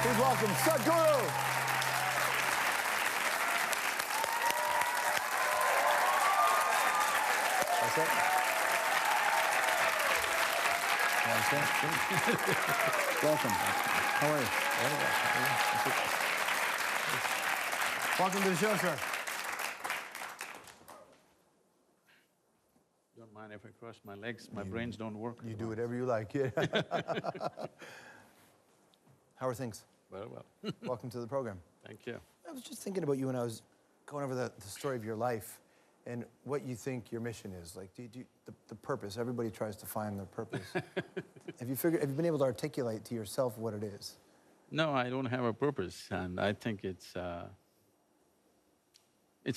Please welcome Sadhguru. That's it. That's it. Welcome. How are you? Welcome to the show, sir. Don't mind if I cross my legs, my brains don't work. You do whatever you like. Yeah. How are things? Very well. Welcome to the program. Thank you. I was just thinking about you when I was going over the story of your life and what you think your mission is. Like, the purpose. Everybody tries to find their purpose. Have you been able to articulate to yourself what it is? No, I don't have a purpose, and I think it's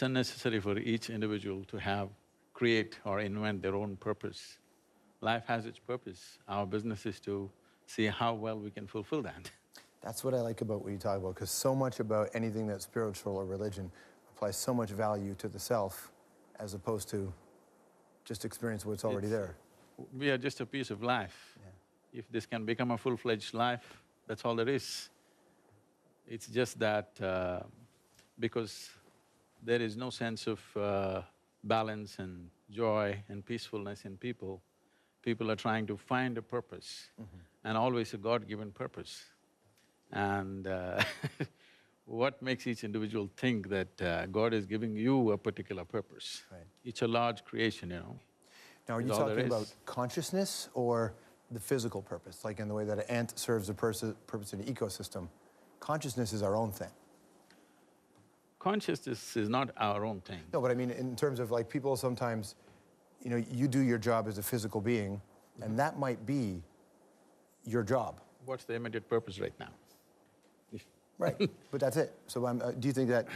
unnecessary for each individual to create or invent their own purpose. Life has its purpose. Our business is to see how well we can fulfill that. That's what I like about what you talk about, because so much about anything that's spiritual or religion applies so much value to the self as opposed to just experience what's already there. We are just a piece of life. Yeah. If this can become a full-fledged life, that's all there is. It's just that because there is no sense of balance and joy and peacefulness in people, people are trying to find a purpose, and always a God-given purpose. And what makes each individual think that God is giving you a particular purpose? Right. It's a large creation, you know. Now, are you That's all there talking is. about consciousness or the physical purpose, like in the way that an ant serves a purpose in an ecosystem? Consciousness is our own thing. Consciousness is not our own thing. No, but I mean in terms of like people sometimes, you know, you do your job as a physical being, and that might be your job. What's the immediate purpose right now? Right, but that's it. So do you think that,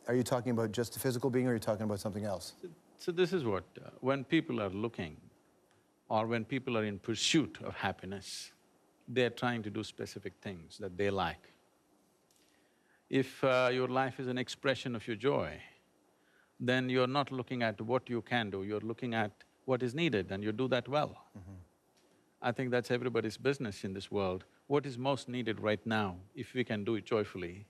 are you talking about just the physical being or are you talking about something else? So this is what… when people are looking or when people are in pursuit of happiness, they're trying to do specific things that they like. If your life is an expression of your joy, then you're not looking at what you can do, you're looking at what is needed and you do that well. I think that's everybody's business in this world. What is most needed right now, if we can do it joyfully,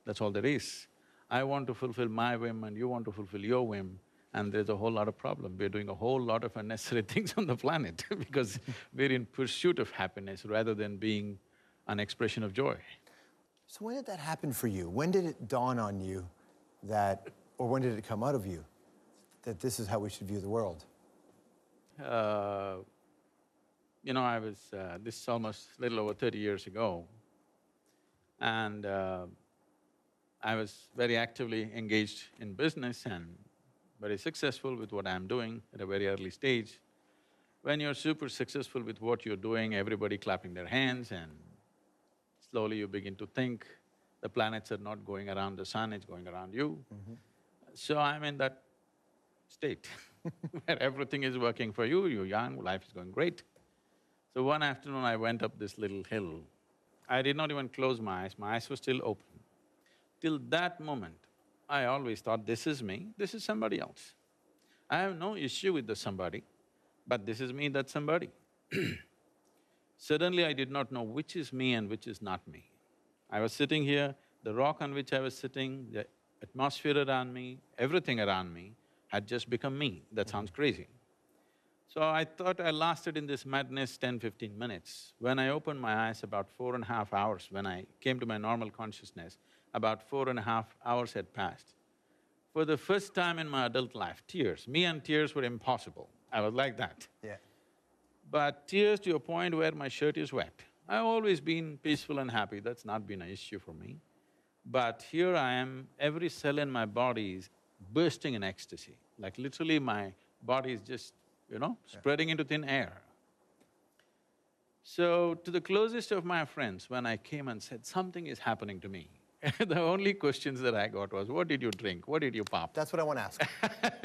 that's all there is. I want to fulfill my whim and you want to fulfill your whim, and there's a whole lot of problem. We're doing a whole lot of unnecessary things on the planet because we're in pursuit of happiness rather than being an expression of joy. So when did that happen for you? When did it dawn on you that, or when did it come out of you, that this is how we should view the world? You know, this is almost a little over 30 years ago, and I was very actively engaged in business and very successful with what I'm doing at a very early stage. When you're super successful with what you're doing, everybody clapping their hands, and slowly you begin to think the planets are not going around the sun, it's going around you. So I'm in that state where everything is working for you, you're young, life is going great. So one afternoon I went up this little hill. I did not even close my eyes were still open. Till that moment, I always thought, this is me, this is somebody else. I have no issue with the somebody, but this is me, that's somebody. Suddenly I did not know which is me and which is not me. I was sitting here, the rock on which I was sitting, the atmosphere around me, everything around me had just become me. That sounds crazy. So I thought I lasted in this madness 10-15 minutes. When I opened my eyes about 4.5 hours, when I came to my normal consciousness, about 4.5 hours had passed. For the first time in my adult life, tears. Me and tears were impossible. I was like that. Yeah. But tears to a point where my shirt is wet. I've always been peaceful and happy, that's not been an issue for me. But here I am, every cell in my body is bursting in ecstasy. Like literally my body is just, you know, spreading into thin air. So, to the closest of my friends, when I came and said, something is happening to me, the only questions that I got was, what did you drink, what did you pop? That's what I want to ask.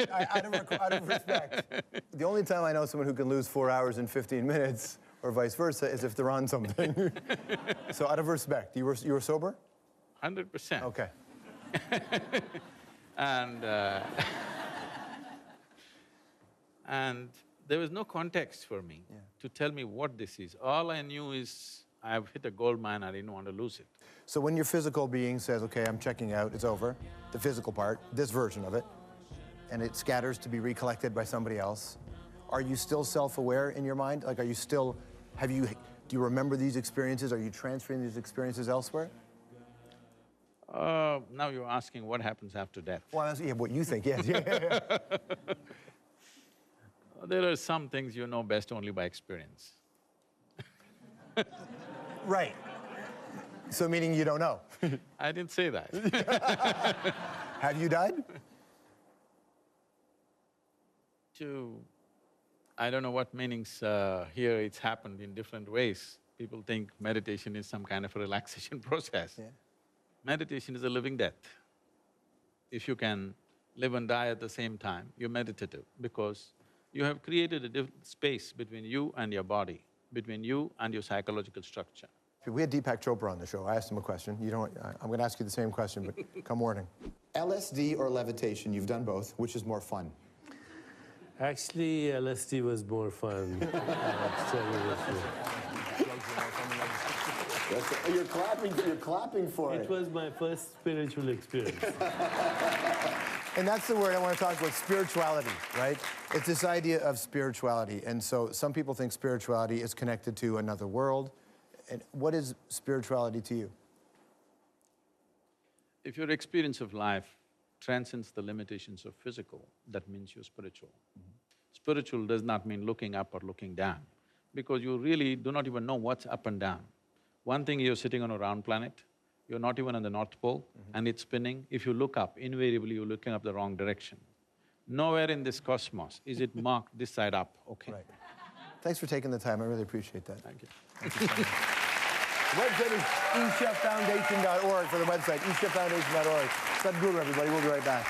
Out of respect, the only time I know someone who can lose 4 hours in 15 minutes, or vice versa, is if they're on something. So out of respect, you were sober? 100%. Okay. And there was no context for me to tell me what this is. All I knew is I've hit a gold mine, I didn't want to lose it. So when your physical being says, okay, I'm checking out, it's over, the physical part, this version of it, and it scatters to be recollected by somebody else, are you still self-aware in your mind? Like, are you still, do you remember these experiences? Are you transferring these experiences elsewhere? Now you're asking what happens after death. Well, yeah, what you think, yes. Yeah. There are some things you know best only by experience. Right. So meaning you don't know. I didn't say that. Have you died? I don't know what meanings here it's happened in different ways. People think meditation is some kind of a relaxation process. Yeah. Meditation is a living death. If you can live and die at the same time, you're meditative because you have created a space between you and your body, between you and your psychological structure. We had Deepak Chopra on the show. I asked him a question. I'm going to ask you the same question, but come warning. LSD or levitation? You've done both. Which is more fun? Actually, LSD was more fun. You're clapping for it. It was my first spiritual experience. And that's the word I want to talk about, spirituality, right? It's this idea of spirituality. And so some people think spirituality is connected to another world. And what is spirituality to you? If your experience of life transcends the limitations of physical, that means you're spiritual. Spiritual does not mean looking up or looking down, because you really do not even know what's up and down. One thing, you're sitting on a round planet, you're not even on the North Pole, and it's spinning. If you look up, invariably you're looking up the wrong direction. Nowhere in this cosmos is it marked this side up, okay? Right. Thanks for taking the time. I really appreciate that. Thank you. Thank you so much. The website is eChefFoundation.org for the website, eChefFoundation.org. Sadhguru, everybody. We'll be right back.